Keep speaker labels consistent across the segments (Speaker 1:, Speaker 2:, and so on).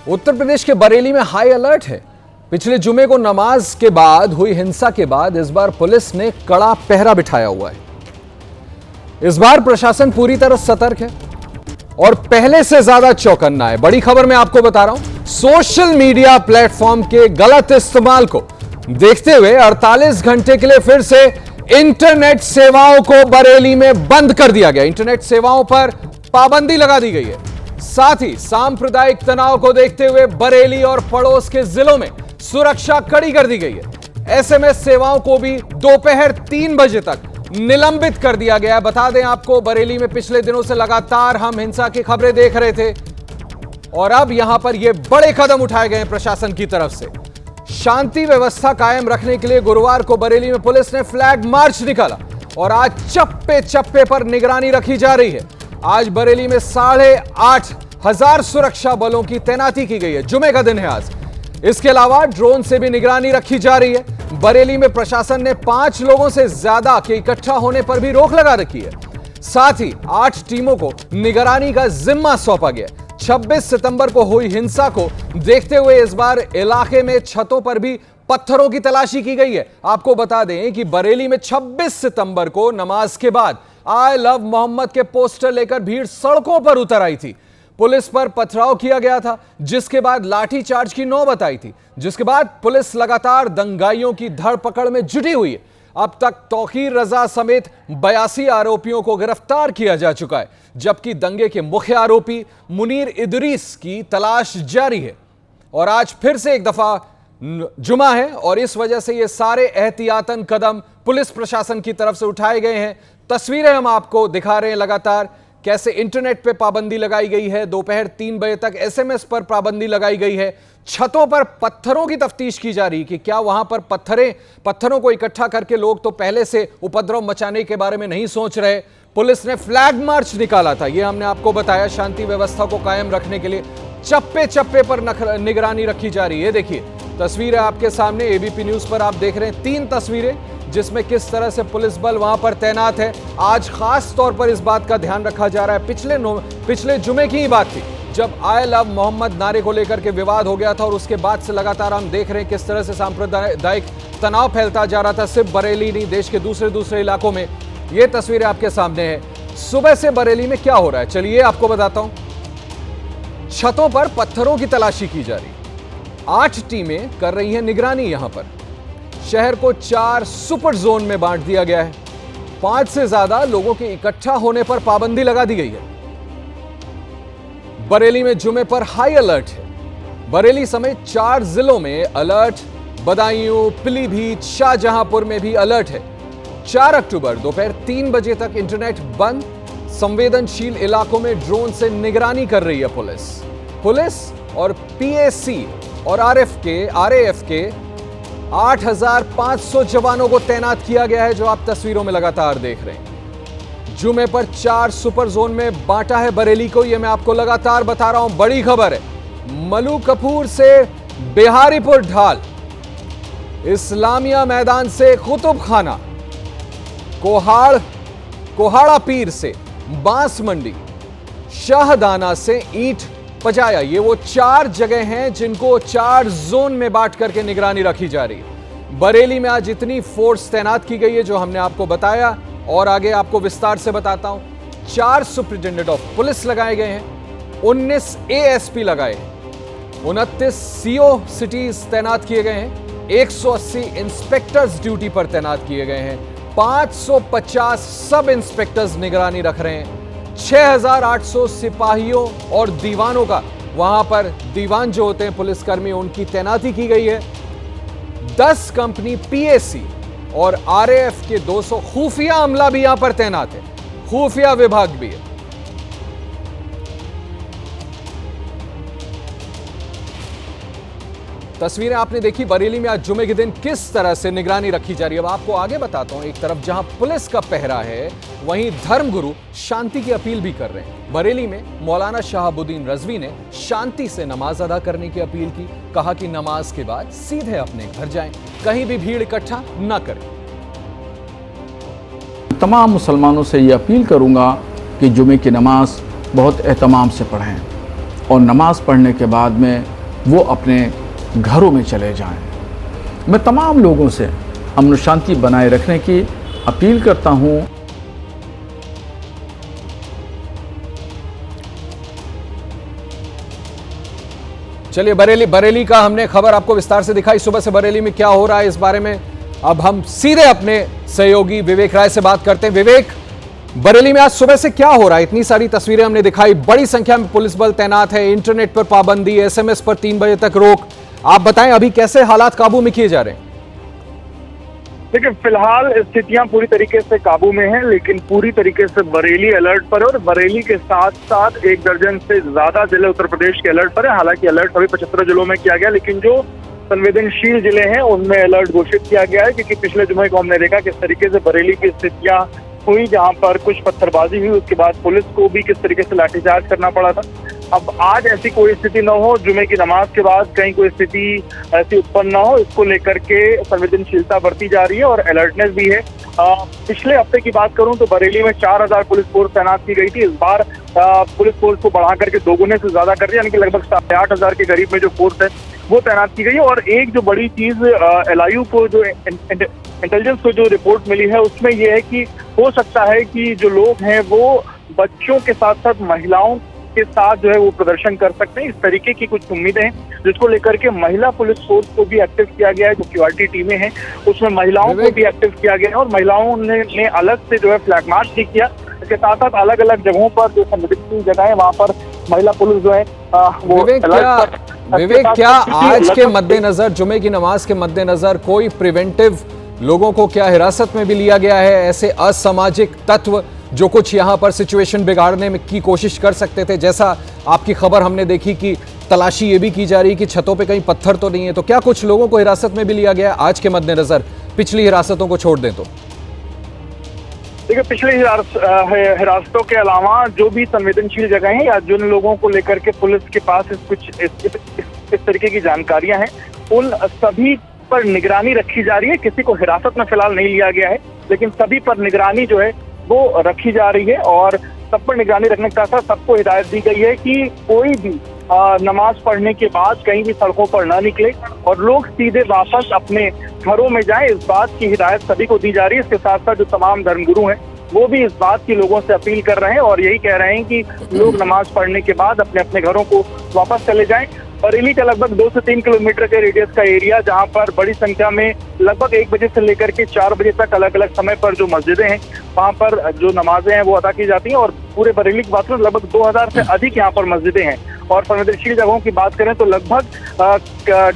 Speaker 1: उत्तर प्रदेश के बरेली में high alert है। पिछले जुमे को नमाज के बाद हुई हिंसा के बाद इस बार पुलिस ने कड़ा पहरा बिठाया हुआ है। इस बार प्रशासन पूरी तरह सतर्क है और पहले से ज्यादा चौकन्ना है। बड़ी खबर मैं आपको बता रहा हूं, सोशल मीडिया प्लेटफॉर्म के गलत इस्तेमाल को देखते हुए 48 घंटे के लिए फिर से इंटरनेट सेवाओं को बरेली में बंद कर दिया गया। इंटरनेट सेवाओं पर पाबंदी लगा दी गई है। साथ ही सांप्रदायिक तनाव को देखते हुए बरेली और पड़ोस के जिलों में सुरक्षा कड़ी कर दी गई है। एसएमएस सेवाओं को भी दोपहर 3 बजे तक निलंबित कर दिया गया है। बता दें आपको, बरेली में पिछले दिनों से लगातार हम हिंसा की खबरें देख रहे थे और अब यहां पर यह बड़े कदम उठाए गए हैं प्रशासन की तरफ से। शांति व्यवस्था कायम रखने के लिए गुरुवार को बरेली में पुलिस ने फ्लैग मार्च निकाला और आज चप्पे चप्पे पर निगरानी रखी जा रही है। आज बरेली में 8,500 सुरक्षा बलों की तैनाती की गई है। जुमे का दिन है आज। इसके अलावा ड्रोन से भी निगरानी रखी जा रही है। बरेली में प्रशासन ने 5 लोगों से ज्यादा के इकट्ठा होने पर भी रोक लगा रखी है। साथ ही 8 टीमों को निगरानी का जिम्मा सौंपा गया। 26 सितंबर को हुई हिंसा को देखते हुए इस बार इलाके में छतों पर भी पत्थरों की तलाशी की गई है। आपको बता दें कि बरेली में 26 सितंबर को नमाज के बाद आई लव मोहम्मद के पोस्टर लेकर भीड़ सड़कों पर उतर आई थी। पुलिस पर पथराव किया गया था, जिसके बाद लाठीचार्ज की नौबत आई थी, जिसके बाद पुलिस लगातार दंगाइयों की धरपकड़ में जुटी हुई है। अब तक तौकीर रजा समेत 82 आरोपियों को गिरफ्तार किया जा चुका है, जबकि दंगे के मुख्य आरोपी मुनीर इदरीस की तलाश जारी है। और आज फिर से एक दफा जुमा है और इस वजह से ये सारे एहतियातन कदम पुलिस प्रशासन की तरफ से उठाए गए हैं। तस्वीरें हम आपको दिखा रहे हैं लगातार, कैसे इंटरनेट पे पाबंदी लगाई गई है। दोपहर 3 बजे तक एसएमएस पर पाबंदी लगाई गई है। छतों पर पत्थरों की तफ्तीश की जा रही है कि क्या वहां पर पत्थरों को इकट्ठा करके लोग तो पहले से उपद्रव मचाने के बारे में नहीं सोच रहे। पुलिस ने फ्लैग मार्च निकाला था, यह हमने आपको बताया। शांति व्यवस्था को कायम रखने के लिए चप्पे चप्पे पर निगरानी रखी जा रही है। देखिए तस्वीर है आपके सामने, एबीपी न्यूज पर आप देख रहे हैं 3 तस्वीरें जिसमें किस तरह से पुलिस बल वहां पर तैनात है। आज खास तौर पर इस बात का ध्यान रखा जा रहा है, पिछले जुमे की ही बात थी जब आई लव मोहम्मद नारे को लेकर के विवाद हो गया था और उसके बाद से लगातार हम देख रहे हैं किस तरह से सांप्रदायिक तनाव फैलता जा रहा था। सिर्फ बरेली नहीं, देश के दूसरे इलाकों में ये तस्वीरें आपके सामने है। सुबह से बरेली में क्या हो रहा है चलिए आपको बताता हूं। छतों पर पत्थरों की तलाशी की जा रही है। 8 टीमें कर रही हैं निगरानी। यहां पर शहर को 4 सुपर जोन में बांट दिया गया है। 5 से ज्यादा लोगों के इकट्ठा होने पर पाबंदी लगा दी गई है। बरेली में जुमे पर हाई अलर्ट है। बरेली समेत 4 जिलों में अलर्ट, बदायूं, पीलीभीत, शाहजहांपुर में भी अलर्ट है। 4 अक्टूबर दोपहर 3 बजे तक इंटरनेट बंद। संवेदनशील इलाकों में ड्रोन से निगरानी कर रही है पुलिस और पीएसी और आरएएफ के 8,500 जवानों को तैनात किया गया है, जो आप तस्वीरों में लगातार देख रहे हैं। जुमे पर 4 सुपर जोन में बांटा है बरेली को, यह मैं आपको लगातार बता रहा हूं। बड़ी खबर है, मलूकपुर से बिहारीपुर ढाल, इस्लामिया मैदान से कुतुब खाना, कोहाड़ा पीर से बांस मंडी, शाहदाना से ईंट पजाया। ये वो 4 जगह हैं जिनको 4 जोन में बांट करके निगरानी रखी जा रही है। बरेली में आज इतनी फोर्स तैनात की गई है जो हमने आपको बताया और आगे आपको विस्तार से बताता हूं। 4 सुपरिटेंडेंट ऑफ पुलिस लगाए गए हैं, 19 एएसपी लगाए हैं, 29 सीओ सिटीज तैनात किए गए हैं, 180 इंस्पेक्टर्स ड्यूटी पर तैनात किए गए हैं, 550 सब इंस्पेक्टर्स निगरानी रख रहे हैं, 6,800 सिपाहियों और दीवानों का, वहां पर दीवान जो होते हैं पुलिसकर्मी, उनकी तैनाती की गई है। 10 कंपनी पीएसी और आरएएफ के 200 खुफिया अमला भी यहां पर तैनात है, खुफिया विभाग भी है। तस्वीरें आपने देखी बरेली में आज जुमे के दिन किस तरह से निगरानी रखी जा रही है। अब आपको आगे बताता हूं। एक तरफ जहां पुलिस का पहरा है, वहीं धर्मगुरु शांति की अपील भी कर रहे हैं। बरेली में मौलाना शहाबुद्दीन रजवी ने शांति से नमाज अदा करने की अपील की। कहा कि नमाज के बाद सीधे अपने घर जाएं, कहीं भी भीड़ इकट्ठा न करें।
Speaker 2: तमाम मुसलमानों से ये अपील करूंगा कि जुमे की नमाज बहुत एहतमाम से पढ़ें और नमाज़ पढ़ने के बाद में वो अपने घरों में चले जाएं। मैं तमाम लोगों से अमन शांति बनाए रखने की अपील करता हूं।
Speaker 1: चलिए, बरेली का हमने खबर आपको विस्तार से दिखाई। सुबह से बरेली में क्या हो रहा है इस बारे में अब हम सीधे अपने सहयोगी विवेक राय से बात करते हैं। विवेक, बरेली में आज सुबह से क्या हो रहा है? इतनी सारी तस्वीरें हमने दिखाई, बड़ी संख्या में पुलिस बल तैनात है, इंटरनेट पर पाबंदी, एसएमएस पर 3 बजे तक रोक। आप बताएं अभी कैसे हालात काबू में किए जा रहे हैं?
Speaker 3: देखिए, फिलहाल स्थितियां पूरी तरीके से काबू में हैं, लेकिन पूरी तरीके से बरेली अलर्ट पर है और बरेली के साथ साथ 1 दर्जन से ज्यादा जिले उत्तर प्रदेश के अलर्ट पर है। हालांकि अलर्ट सभी 75 जिलों में किया गया, लेकिन जो संवेदनशील जिले हैं उनमें अलर्ट घोषित किया गया है, क्योंकि पिछले जुमे को हमने देखा किस तरीके से बरेली की स्थितियां हुई, जहां पर कुछ पत्थरबाजी हुई, उसके बाद पुलिस को भी किस तरीके से लाठीचार्ज करना पड़ा था। अब आज ऐसी कोई स्थिति न हो, जुमे की नमाज के बाद कहीं कोई स्थिति ऐसी उत्पन्न न हो, इसको लेकर के संवेदनशीलता बरती जा रही है और अलर्टनेस भी है। पिछले हफ्ते की बात करूं तो बरेली में 4000 पुलिस फोर्स तैनात की गई थी। इस बार पुलिस फोर्स को बढ़ा करके 2 गुने से ज्यादा कर दिया, यानी कि लगभग 8,500 के करीब में जो फोर्स है वो तैनात की गई है। और एक जो बड़ी चीज LIU को जो इंटेलिजेंस को जो रिपोर्ट मिली है उसमें यह है कि हो सकता है कि जो लोग हैं वो बच्चों के साथ साथ महिलाओं के साथ जो है वो प्रदर्शन कर सकते हैं। इस तरीके की कुछ उम्मीदें हैं, जिसको लेकर के महिला पुलिस फोर्स को भी एक्टिव किया गया है। जो QRT टीमें हैं उसमें महिलाओं को भी एक्टिव किया गया है और महिलाओं ने अलग से जो है फ्लैग मार्च भी किया। इसके साथ साथ अलग अलग जगहों पर जो संवेदनशील जगह है वहाँ पर महिला पुलिस जो है वो
Speaker 1: विवेक, क्या आज के मद्देनजर, जुमे की नमाज के मद्देनजर कोई प्रिवेंटिव लोगों को क्या हिरासत में भी लिया गया है? ऐसे असामाजिक तत्व जो कुछ यहाँ पर सिचुएशन बिगाड़ने में की कोशिश कर सकते थे, जैसा आपकी खबर हमने देखी कि तलाशी ये भी की जा रही है कि छतों पे कहीं पत्थर तो नहीं है, तो क्या कुछ लोगों को हिरासत में भी लिया गया आज के मद्देनजर, पिछली हिरासतों को छोड़ दें तो?
Speaker 3: देखिए, पिछली हिरासतों के अलावा जो भी संवेदनशील जगह हैं या जिन लोगों को लेकर के पुलिस के पास इस तरीके की जानकारियां हैं, उन सभी पर निगरानी रखी जा रही है। किसी को हिरासत में फिलहाल नहीं लिया गया है, लेकिन सभी पर निगरानी जो है वो रखी जा रही है और सब पर निगरानी रखने के साथ सबको हिदायत दी गई है कि कोई भी नमाज पढ़ने के बाद कहीं भी सड़कों पर ना निकले और लोग सीधे वापस अपने घरों में जाएं। इस बात की हिदायत सभी को दी जा रही है। इसके साथ साथ जो तमाम धर्मगुरु हैं वो भी इस बात की लोगों से अपील कर रहे हैं और यही कह रहे हैं कि लोग नमाज पढ़ने के बाद अपने अपने घरों को वापस चले जाएं। बरेली का लगभग 2 से 3 किलोमीटर के रेडियस का एरिया, जहां पर बड़ी संख्या में लगभग 1 बजे से लेकर के 4 बजे तक अलग अलग समय पर जो मस्जिदें हैं वहां पर जो नमाजें हैं वो अदा की जाती हैं। और पूरे बरेली की बात करें लगभग 2000 से अधिक यहाँ पर मस्जिदें हैं। और संवेदनशील जगहों की बात करें तो लगभग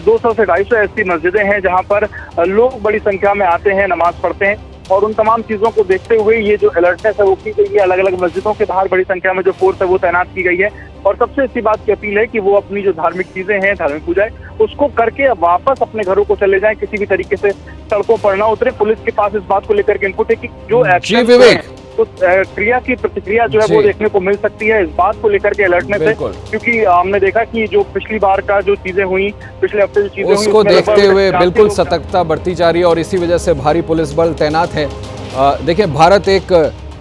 Speaker 3: 200 से 250 ऐसी मस्जिदें हैं जहाँ पर लोग बड़ी संख्या में आते हैं, नमाज पढ़ते हैं। और उन तमाम चीजों को देखते हुए ये जो अलर्टनेस है वो की गई है। अलग अलग मस्जिदों के बाहर बड़ी संख्या में जो फोर्स है वो तैनात की गई है। और सबसे अच्छी बात की अपील है कि वो अपनी जो धार्मिक चीजें हैं, धार्मिक पूजाएं, उसको करके वापस अपने घरों को चले जाएं, किसी भी तरीके से सड़कों पर ना उतरे। पुलिस के पास इस बात को लेकर के इनपुट है कि जो एक्शन उस क्रिया की प्रतिक्रिया जो है वो देखने को मिल सकती है। इस बात को लेकर के अलर्टनेस है, क्योंकि हमने देखा कि जो पिछली बार का जो चीजें हुई, पिछले हफ्ते जो चीजें
Speaker 1: उसको देखते हुए बिल्कुल सतर्कता बढ़ती जा रही है और इसी वजह से भारी पुलिस बल तैनात है। देखिए, भारत एक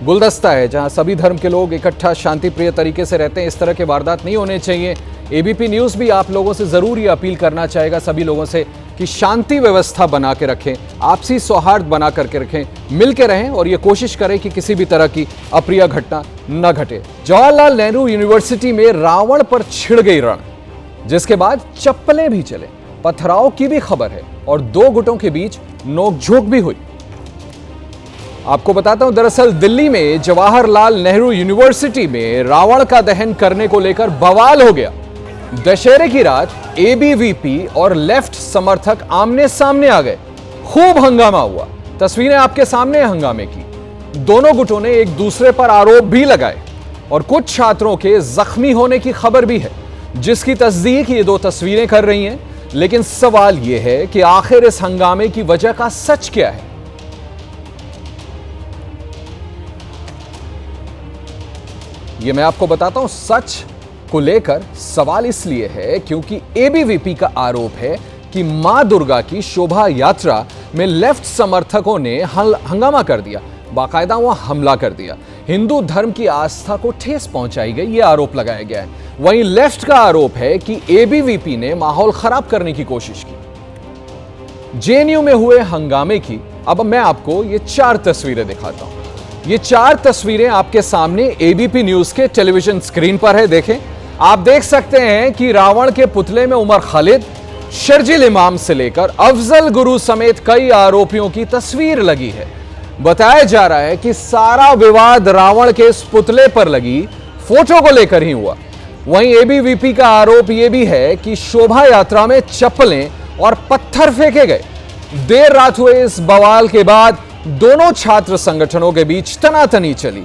Speaker 1: गुलदस्ता है जहां सभी धर्म के लोग इकट्ठा शांति प्रिय तरीके से रहते हैं। इस तरह के वारदात नहीं होने चाहिए। ABP न्यूज़ भी आप लोगों से जरूर ये अपील करना चाहेगा सभी लोगों से कि शांति व्यवस्था बना के रखें, आपसी सौहार्द बना करके रखें, मिल के रहें और ये कोशिश करें कि किसी भी तरह की अप्रिय घटना न घटे। जवाहरलाल नेहरू यूनिवर्सिटी में रावण पर छिड़ गई रण, जिसके बाद चप्पलें भी चले, पथराव की भी खबर है और 2 गुटों के बीच नोकझोंक भी हुई। आपको बताता हूं, दरअसल दिल्ली में जवाहरलाल नेहरू यूनिवर्सिटी में रावण का दहन करने को लेकर बवाल हो गया। दशहरे की रात ABVP और लेफ्ट समर्थक आमने सामने आ गए, खूब हंगामा हुआ। तस्वीरें आपके सामने हैं हंगामे की। दोनों गुटों ने एक दूसरे पर आरोप भी लगाए और कुछ छात्रों के जख्मी होने की खबर भी है, जिसकी तस्दीक ये 2 तस्वीरें कर रही हैं। लेकिन सवाल यह है कि आखिर इस हंगामे की वजह का सच क्या है? ये मैं आपको बताता हूं। सच को लेकर सवाल इसलिए है क्योंकि ABVP का आरोप है कि मां दुर्गा की शोभा यात्रा में लेफ्ट समर्थकों ने हंगामा कर दिया, बाकायदा वहां हमला कर दिया, हिंदू धर्म की आस्था को ठेस पहुंचाई गई, यह आरोप लगाया गया है। वहीं लेफ्ट का आरोप है कि एबीवीपी ने माहौल खराब करने की कोशिश की। जेएनयू में हुए हंगामे की अब मैं आपको ये 4 तस्वीरें दिखाता हूं। ये 4 तस्वीरें आपके सामने एबीपी न्यूज के टेलीविजन स्क्रीन पर है। देखें, आप देख सकते हैं कि रावण के पुतले में उमर खालिद, शर्जील इमाम से लेकर अफजल गुरु समेत कई आरोपियों की तस्वीर लगी है। बताया जा रहा है कि सारा विवाद रावण के इस पुतले पर लगी फोटो को लेकर ही हुआ। वहीं एबीवीपी का आरोप यह भी है कि शोभा यात्रा में चप्पलें और पत्थर फेंके गए। देर रात हुए इस बवाल के बाद दोनों छात्र संगठनों के बीच तनातनी चली।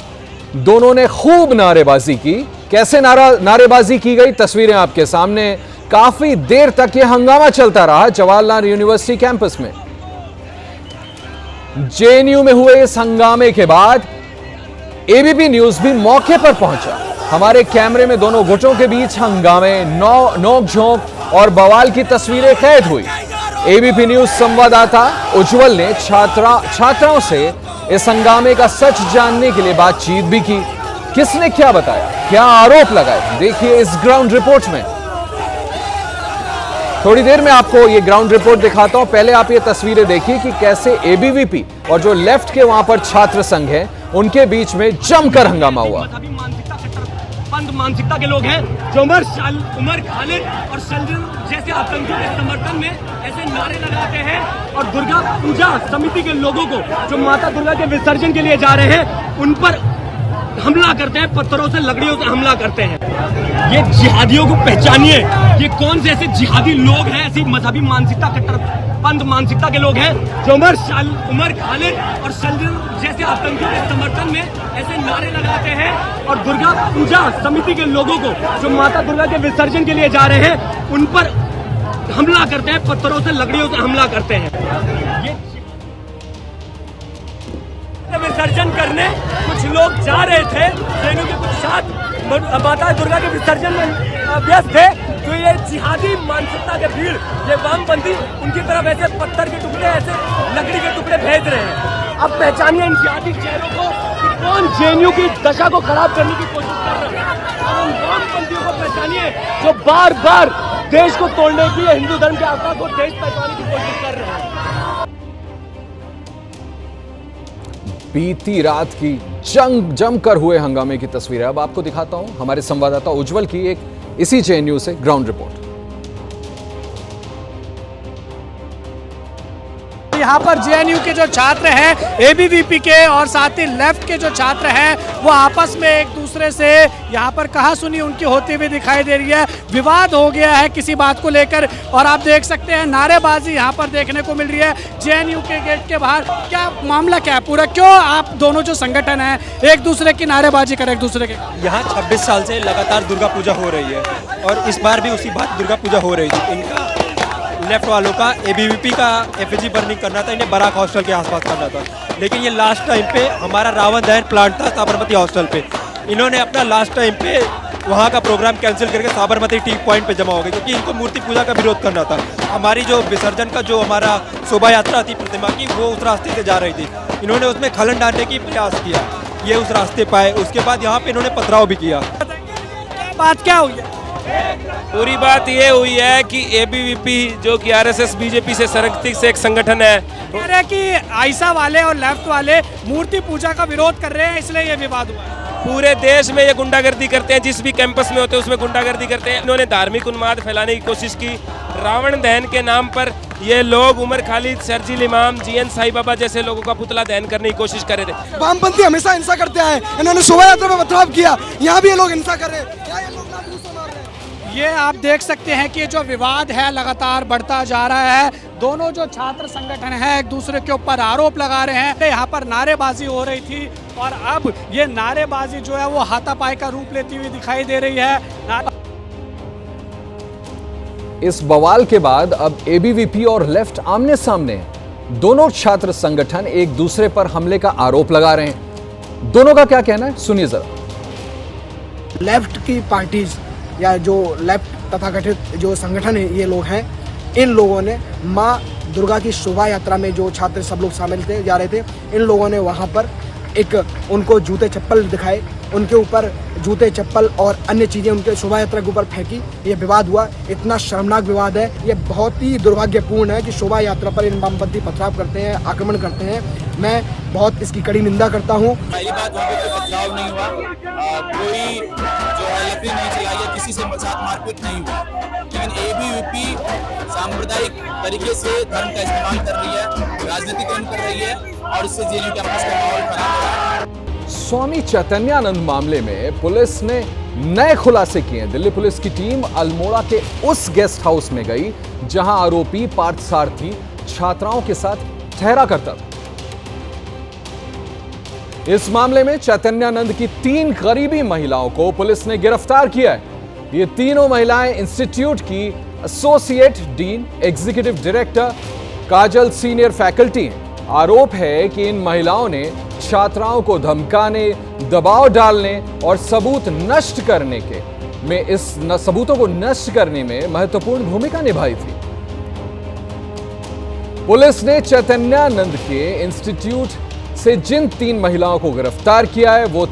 Speaker 1: दोनों ने खूब नारेबाजी की। कैसे नारेबाजी की गई, तस्वीरें आपके सामने। काफी देर तक यह हंगामा चलता रहा जवाहरलाल यूनिवर्सिटी कैंपस में। जेएनयू में हुए इस हंगामे के बाद एबीपी न्यूज भी मौके पर पहुंचा। हमारे कैमरे में दोनों गुटों के बीच हंगामे, नोक-झोंक और बवाल की तस्वीरें कैद हुई। एबीपी न्यूज संवाददाता उज्जवल ने छात्राओं से इस हंगामे का सच जानने के लिए बातचीत भी की। किसने क्या बताया, क्या आरोप लगाए, देखिए इस ग्राउंड रिपोर्ट में। थोड़ी देर में आपको ये ग्राउंड रिपोर्ट दिखाता हूं। पहले आप ये तस्वीरें देखिए कि कैसे एबीवीपी और जो लेफ्ट के वहां पर छात्र संघ है उनके बीच में जमकर हंगामा हुआ।
Speaker 4: मानसिकता के लोग हैं जो उमर खालिद और शर्जील जैसे आतंकियों के समर्थन में ऐसे नारे लगाते हैं और दुर्गा पूजा समिति के लोगों को जो माता दुर्गा के विसर्जन के लिए जा रहे हैं उन पर हमला करते हैं, पत्थरों से, लकड़ियों से हमला करते हैं। ये जिहादियों को पहचानिए, ये कौन से ऐसे जिहादी लोग हैं, ऐसी मजहबी मानसिकता, कट्टरपंथ मानसिकता के लोग हैं जो उमर खालिद और शर्जील जैसे आतंकियों के समर्थन में ऐसे नारे लगाते हैं और दुर्गा पूजा समिति के लोगों को जो माता दुर्गा के विसर्जन के लिए जा रहे हैं उन पर हमला करते हैं, पत्थरों से, लकड़ियों से हमला करते हैं। ये विसर्जन करने कुछ लोग जा रहे थे, जेएनयू के कुछ छात्र माता दुर्गा के विसर्जन में व्यस्त थे, तो ये जिहादी मानसिकता के भीड़, ये वामपंथी उनकी तरफ ऐसे पत्थर के टुकड़े, ऐसे लकड़ी के टुकड़े भेज रहे हैं। अब पहचानिए इन जिहादी चेहरों को कि कौन जेएनयू की दशा को खराब करने की कोशिश कर रहा है, और उन वामपंथियों को पहचानिए जो बार बार देश को तोड़ने की, हिंदू धर्म के आस्था को देश बचाने की कोशिश कर रहे हैं।
Speaker 1: बीती रात की जमकर हुए हंगामे की तस्वीरें अब आपको दिखाता हूं। हमारे संवाददाता उज्जवल की एक इसी जेएनयू से ग्राउंड रिपोर्ट।
Speaker 5: यहाँ पर जेएनयू के जो छात्र हैं, एबीवीपी के और साथ ही लेफ्ट के जो छात्र हैं, वो आपस में एक दूसरे से यहाँ पर कहासुनी उनकी होती हुई दिखाई दे रही है। विवाद हो गया है किसी बात को लेकर और आप देख सकते हैं नारेबाजी यहाँ पर देखने को मिल रही है जेएनयू के गेट के बाहर। क्या मामला क्या है पूरा, क्यों आप दोनों जो संगठन हैं एक दूसरे की नारेबाजी करें एक दूसरे के?
Speaker 6: यहाँ 26 साल से लगातार दुर्गा पूजा हो रही है और इस बार भी उसी बात दुर्गा पूजा हो रही थी। इनका लेफ्ट वालों का एबीवीपी का एफएजी बर्निंग करना था, इन्हें बराक हॉस्टल के आसपास करना था, लेकिन ये लास्ट टाइम पे हमारा रावण दहन प्लांट था साबरमती हॉस्टल पे, इन्होंने अपना लास्ट टाइम पे वहाँ का प्रोग्राम कैंसिल करके साबरमती टी पॉइंट पे जमा हो गए क्योंकि इनको मूर्ति पूजा का विरोध करना था। हमारी जो विसर्जन का जो हमारा शोभा यात्रा थी प्रतिमा की, वो उस रास्ते से जा रही थी, इन्होंने उसमें खलन डालने की प्रयास किया, ये उस रास्ते पे आए, उसके बाद यहाँ पे इन्होंने पथराव भी किया।
Speaker 5: बात क्या हुई है?
Speaker 7: पूरी बात ये हुई है कि एबीवीपी जो कि आरएसएस बीजेपी से संरक्षित से एक संगठन है,
Speaker 5: कह रहे हैं कि आइसा वाले और लेफ्ट वाले मूर्ति पूजा का विरोध कर रहे हैं, इसलिए ये विवाद हुआ है।
Speaker 7: पूरे देश में ये गुंडागर्दी करते हैं, जिस भी कैंपस में होते हैं उसमें गुंडागर्दी करते हैं। इन्होंने धार्मिक उन्माद फैलाने की कोशिश की। रावण दहन के नाम पर ये लोग उमर खालिद, शर्जील इमाम, जीएन साई बाबा जैसे लोगों का पुतला दहन करने की कोशिश कर रहे थे।
Speaker 8: वामपंथी हमेशा हिंसा करते आए, इन्होंने शोभा यात्रा में पथराव किया, यहाँ भी ये लोग हिंसा कर रहे हैं। क्या ये लोग नामूस मार रहे हैं?
Speaker 5: ये आप देख सकते हैं कि जो विवाद है लगातार बढ़ता जा रहा है। दोनों जो छात्र संगठन है एक दूसरे के ऊपर आरोप लगा रहे हैं। यहाँ पर नारेबाजी हो रही थी और अब ये नारेबाजी जो है वो हाथापाई का रूप लेती हुई दिखाई दे रही है।
Speaker 1: इस बवाल के बाद अब एबीवीपी और लेफ्ट आमने सामने हैं। दोनों छात्र संगठन एक दूसरे पर हमले का आरोप लगा रहे हैं। दोनों का क्या कहना है, सुनिए जरा।
Speaker 8: लेफ्ट की पार्टीज या जो लेफ्ट तथाकथित जो संगठन है ये लोग हैं, इन लोगों ने माँ दुर्गा की शोभा यात्रा में जो छात्र सब लोग शामिल थे जा रहे थे, इन लोगों ने वहाँ पर एक उनको जूते चप्पल दिखाए उनके ऊपर जूते चप्पल और अन्य चीज़ें उनके शोभा यात्रा के ऊपर फेंकी। ये विवाद हुआ, इतना शर्मनाक विवाद है, ये बहुत ही दुर्भाग्यपूर्ण है कि शोभा यात्रा पर इन वामपंथी पथराव करते हैं, आक्रमण करते हैं। मैं बहुत इसकी कड़ी निंदा करता हूँ।
Speaker 9: पहली बात, वहाँ पे कोई पथराव नहीं हुआ, कोई जो है लकड़ी नहीं चलाई है, किसी से साथ मारपीट नहीं हुई, लेकिन एबीवीपी सांप्रदायिक तरीके से धर्म का इस्तेमाल कर रही है, राजनीतिकरण कर रही है और इससे जेएनयू कैंपस का माहौल खराब हो रहा है।
Speaker 1: स्वामी चैतन्यानंद मामले में पुलिस ने नए खुलासे किए। दिल्ली पुलिस की टीम अल्मोड़ा के उस गेस्ट हाउस में गई जहां आरोपी पार्थसारथी छात्राओं के साथ ठहरा करता था। इस मामले में चैतन्यानंद की 3 करीबी महिलाओं को पुलिस ने गिरफ्तार किया है। ये तीनों महिलाएं इंस्टीट्यूट की एसोसिएट डीन, एग्जीक्यूटिव डायरेक्टर, काजल सीनियर फैकल्टी हैं। आरोप है कि इन महिलाओं ने छात्राओं को धमकाने, दबाव डालने और सबूत नष्ट करने में सबूतों को नष्ट करने में महत्वपूर्ण भूमिका निभाई थी। पुलिस ने चैतन्यानंद के इंस्टीट्यूट से जिन 3 महिलाओं को गिरफ्तार किया है, वो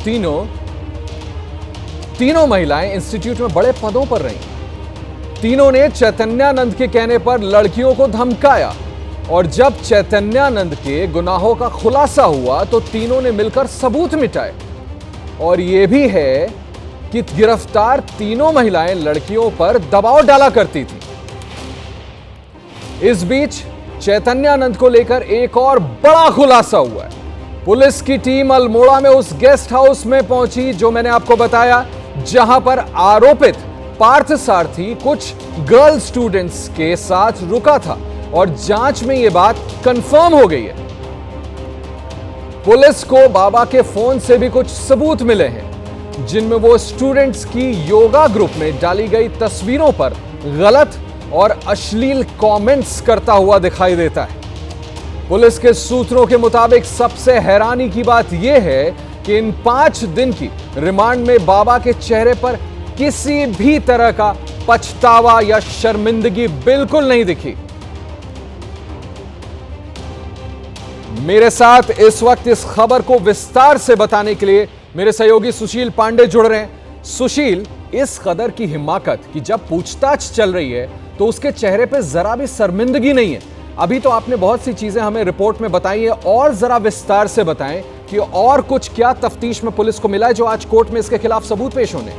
Speaker 1: तीनों महिलाएं इंस्टीट्यूट में बड़े पदों पर रहीं। तीनों ने चैतन्यानंद के कहने पर लड़कियों को धमकाया और जब चैतन्यानंद के गुनाहों का खुलासा हुआ तो तीनों ने मिलकर सबूत मिटाए। और यह भी है कि गिरफ्तार तीनों महिलाएं लड़कियों पर दबाव डाला करती थी। इस बीच चैतन्यानंद को लेकर एक और बड़ा खुलासा हुआ है। पुलिस की टीम अल्मोड़ा में उस गेस्ट हाउस में पहुंची जो मैंने आपको बताया, जहां पर आरोपित पार्थसारथी कुछ गर्ल स्टूडेंट्स के साथ रुका था और जांच में यह बात कंफर्म हो गई है। पुलिस को बाबा के फोन से भी कुछ सबूत मिले हैं जिनमें वो स्टूडेंट्स की योगा ग्रुप में डाली गई तस्वीरों पर गलत और अश्लील कमेंट्स करता हुआ दिखाई देता है। पुलिस के सूत्रों के मुताबिक सबसे हैरानी की बात यह है कि इन 5 दिन की रिमांड में बाबा के चेहरे पर किसी भी तरह का पछतावा या शर्मिंदगी बिल्कुल नहीं दिखी। मेरे साथ इस वक्त इस खबर को विस्तार से बताने के लिए मेरे सहयोगी सुशील पांडे जुड़ रहे हैं। सुशील, इस कदर की हिमाकत कि जब पूछताछ चल रही है तो उसके चेहरे पे जरा भी शर्मिंदगी नहीं है। अभी तो आपने बहुत सी चीजें हमें रिपोर्ट में बताई है, और जरा विस्तार से बताएं कि और कुछ क्या तफ्तीश में पुलिस को मिला है जो आज कोर्ट में इसके खिलाफ सबूत पेश होने।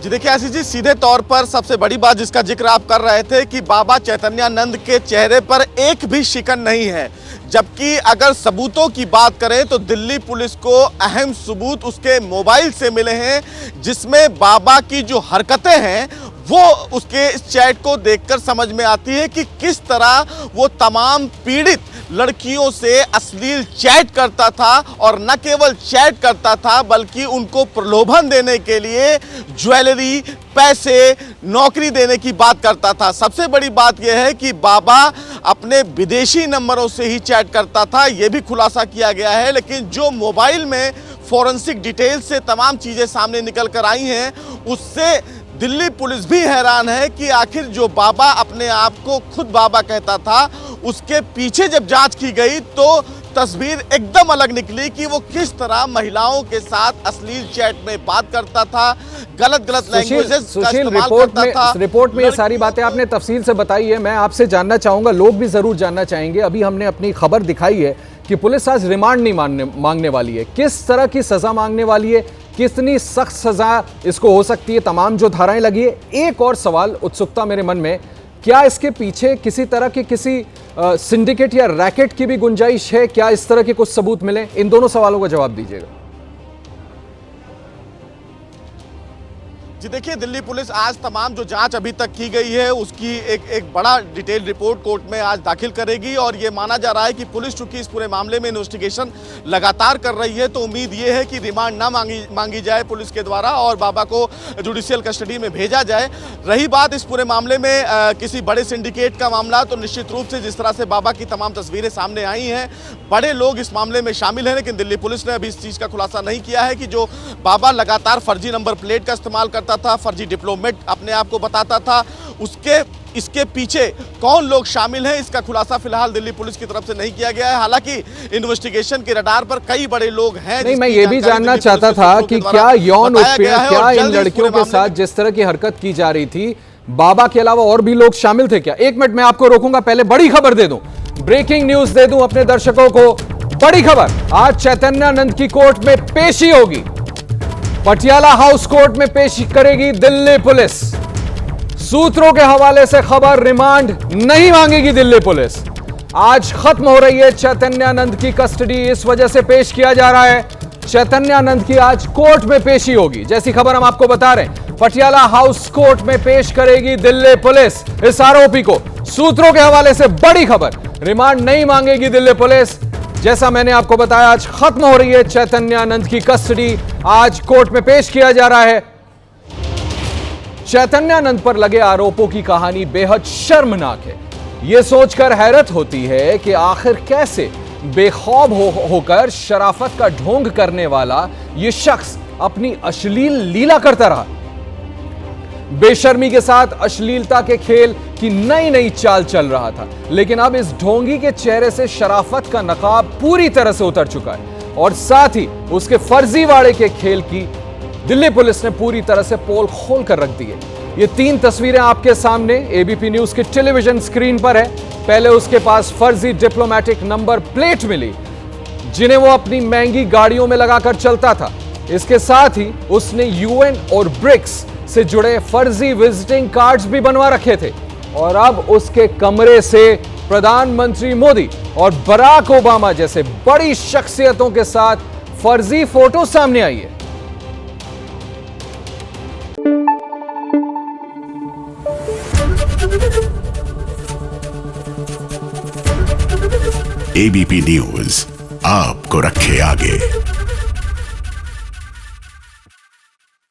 Speaker 10: जी देखिए आशीष जी, सीधे तौर पर सबसे बड़ी बात जिसका जिक्र आप कर रहे थे कि बाबा चैतन्यानंद के चेहरे पर एक भी शिकन नहीं है, जबकि अगर सबूतों की बात करें तो दिल्ली पुलिस को अहम सबूत उसके मोबाइल से मिले हैं, जिसमें बाबा की जो हरकतें हैं वो उसके इस चैट को देखकर समझ में आती है कि किस तरह वो तमाम पीड़ित लड़कियों से अश्लील चैट करता था, और न केवल चैट करता था बल्कि उनको प्रलोभन देने के लिए ज्वेलरी, पैसे, नौकरी देने की बात करता था। सबसे बड़ी बात यह है कि बाबा अपने विदेशी नंबरों से ही चैट करता था, यह भी खुलासा किया गया है। लेकिन जो मोबाइल में फॉरेंसिक डिटेल से तमाम चीज़ें सामने निकल कर आई हैं, उससे दिल्ली पुलिस भी हैरान है कि आखिर जो बाबा अपने आप को खुद बाबा कहता था, उसके पीछे जब जांच की गई तो तस्वीर एकदम अलग निकली कि वो किस तरह महिलाओं के साथ अश्लील चैट में बात करता था, गलत लैंग्वेजेस का इस्तेमाल करता था।
Speaker 1: रिपोर्ट में ये सारी बातें आपने तफसील से बताई है। मैं आपसे जानना चाहूंगा, लोग भी जरूर जानना चाहेंगे। अभी हमने अपनी खबर दिखाई है कि पुलिस आज रिमांड नहीं मांगने वाली है। किस तरह की सजा मांगने वाली है, कितनी सख्त सजा इसको हो सकती है, तमाम जो धाराएं लगी है। एक और सवाल उत्सुकता मेरे मन में, क्या इसके पीछे किसी तरह के किसी सिंडिकेट या रैकेट की भी गुंजाइश है? क्या इस तरह के कुछ सबूत मिले? इन दोनों सवालों का जवाब दीजिएगा।
Speaker 10: जी देखिए, दिल्ली पुलिस आज तमाम जो जांच अभी तक की गई है उसकी एक बड़ा डिटेल रिपोर्ट कोर्ट में आज दाखिल करेगी, और ये माना जा रहा है कि पुलिस चूंकि इस पूरे मामले में इन्वेस्टिगेशन लगातार कर रही है तो उम्मीद ये है कि रिमांड ना मांगी जाए पुलिस के द्वारा और बाबा को जुडिशियल कस्टडी में भेजा जाए। रही बात इस पूरे मामले में किसी बड़े सिंडिकेट का मामला, तो निश्चित रूप से जिस तरह से बाबा की तमाम तस्वीरें सामने आई हैं, बड़े लोग इस मामले में शामिल हैं। लेकिन दिल्ली पुलिस ने अभी इस चीज़ का खुलासा नहीं किया है कि जो बाबा लगातार फर्जी नंबर प्लेट का इस्तेमाल करता था, फर्जी डिप्लोमेट अपने आप को बताता था, उसके इसके पीछे कौन लोग शामिल हैं, इसका खुलासा फिलहाल दिल्ली पुलिस की तरफ से नहीं किया गया है। हालांकि इन्वेस्टिगेशन के रडार पर कई बड़े लोग हैं।
Speaker 1: नहीं, मैं ये भी जानना चाहता था कि क्या यौन उत्पीड़न, क्या इन लड़कियों के साथ जिस तरह की हरकत की जा रही थी, बाबा के अलावा और भी लोग शामिल थे क्या? एक मिनट में आपको रोकूंगा, पहले बड़ी खबर दे दूं, ब्रेकिंग न्यूज दे दूं अपने दर्शकों को। बड़ी खबर, आज चैतन्यानंद की कोर्ट में पेशी होगी। पटियाला हाउस कोर्ट में पेश करेगी दिल्ली पुलिस। सूत्रों के हवाले से खबर, रिमांड नहीं मांगेगी दिल्ली पुलिस। आज खत्म हो रही है चैतन्यानंद की कस्टडी, इस वजह से पेश किया जा रहा है। चैतन्यानंद की आज कोर्ट में पेशी होगी, जैसी खबर हम आपको बता रहे हैं। पटियाला हाउस कोर्ट में पेश करेगी दिल्ली पुलिस इस आरोपी को। सूत्रों के हवाले से बड़ी खबर, रिमांड नहीं मांगेगी दिल्ली पुलिस। जैसा मैंने आपको बताया, आज खत्म हो रही है चैतन्यानंद की कस्टडी, आज कोर्ट में पेश किया जा रहा है। चैतन्यानंद पर लगे आरोपों की कहानी बेहद शर्मनाक है। यह सोचकर हैरत होती है कि आखिर कैसे बेखौफ होकर शराफत का ढोंग करने वाला यह शख्स अपनी अश्लील लीला करता रहा। बेशर्मी के साथ अश्लीलता के खेल की नई नई चाल चल रहा था, लेकिन अब इस ढोंगी के चेहरे से शराफत का नकाब पूरी तरह से उतर चुका है और साथ ही उसके फर्जीवाड़े के खेल की दिल्ली पुलिस ने पूरी तरह से पोल खोल कर रख दी है। ये 3 तस्वीरें आपके सामने एबीपी न्यूज के टेलीविजन स्क्रीन पर है। पहले उसके पास फर्जी डिप्लोमेटिक नंबर प्लेट मिली, जिन्हें वो अपनी महंगी गाड़ियों में लगाकर चलता था। इसके साथ ही उसने यूएन और ब्रिक्स से जुड़े फर्जी विजिटिंग कार्ड्स भी बनवा रखे थे और अब उसके कमरे से प्रधानमंत्री मोदी और बराक ओबामा जैसे बड़ी शख्सियतों के साथ फर्जी फोटो सामने आई है।
Speaker 11: एबीपी न्यूज आपको रखे आगे।